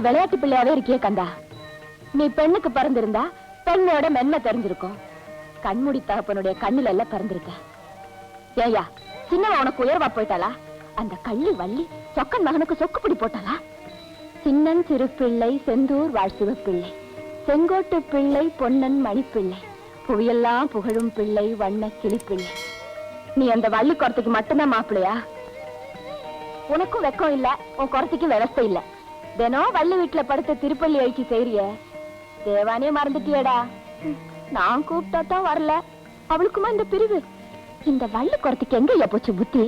விளையாட்டு பிள்ளையாவே இருக்கியே கந்தா. நீ பெண்ணுக்கு பிறந்திருந்தா பெண்ணோட மென்மை தெரிஞ்சிருக்கும். கண்மூடி தகப்பனுடைய கண்ணுல எல்லாம் பிறந்திருக்க. ஏயா சின்னவன் உனக்கு உயர்வா போயிட்டாளா? அந்த கள்ளி வள்ளி சொக்கன் மகனுக்கு சொக்குப்பிடி போட்டாளா? சின்னன் சிறு பிள்ளை செந்தூர் வாழ்சிவ பிள்ளை, செங்கோட்டு பிள்ளை பொன்னன் மணிப்பிள்ளை, புவியெல்லாம் புகழும் பிள்ளை வண்ண கிளிப்பிள்ளை. நீ அந்த வள்ளி குறத்துக்கு மட்டும்தான் மாப்பிள்ளையா? உனக்கும் வெக்கம் இல்ல, உன் குறத்துக்கு விவஸ்தை இல்ல. தினம் வள்ளி வீட்டுல படுத்த திருப்பள்ளி எழுச்சி செய்றிய. தேவானே மறந்துட்டியடா. நான் கூப்பிட்டா தான் வரல. அவளுக்குமா இந்த பிரிவு? இந்த வள்ளி குறத்துக்கு எங்க போச்சு புத்தி?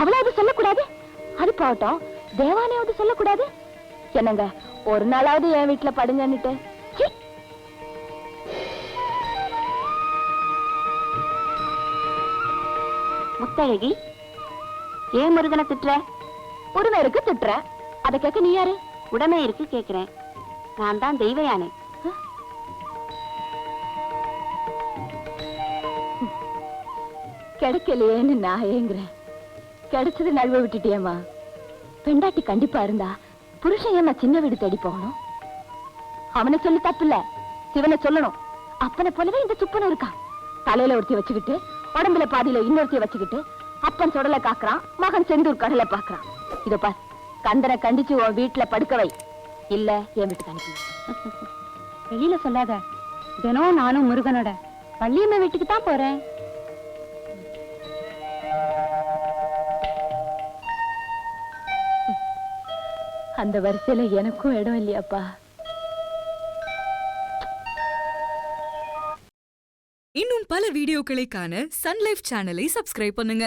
அவளாவது சொல்லக்கூடாது? அது போட்டோம், தேவானையாவது சொல்லக்கூடாது? என்னங்க ஒரு நாளாவது என் வீட்டுல படுங்கன்னுட்டு. முத்தழகி, ஏன் முருகனை திட்டுற? உரிமை இருக்கு திட்டுற. அதை கேட்க நீ யாரு? உடமை இருக்கு கேக்குறேன். நான் தான் தெய்வ யானை. கிடைக்கலையேன்னு நான் ஏங்குறேன். கிடைச்சது நழுவ விட்டுட்டியேம்மா. பெண்டாட்டி கண்டிப்பா இருந்தா புருஷன் ஏமா சின்ன வீடு தேடி போகணும்? அவனை சொல்லி தப்பில்ல, சிவனை சொல்லணும். அப்பனை போலவே இந்த சுப்பனும் இருக்கான். தலையில ஒருத்தி வச்சுக்கிட்டு உடம்புல பாதியில இன்னொருத்திய வச்சுக்கிட்டு அப்பன் சுடலை காக்குறான், மகன் செந்தூர் கடலை பாக்குறான். இதோ பார், கந்தனை கண்டிச்சு உன் வீட்டுல படுக்க வை, இல்ல என் வீட்டுக்கு அனுப்பி. வெளியில சொல்லாத. தினம் நானும் முருகனோட வள்ளியம்மா வீட்டுக்கு தான் போறேன். அந்த வரிசையில எனக்கும் இடம் இல்லையாப்பா. இன்னும் பல வீடியோக்களை காண சன் லைஃப் சேனலை சப்ஸ்கிரைப் பண்ணுங்க.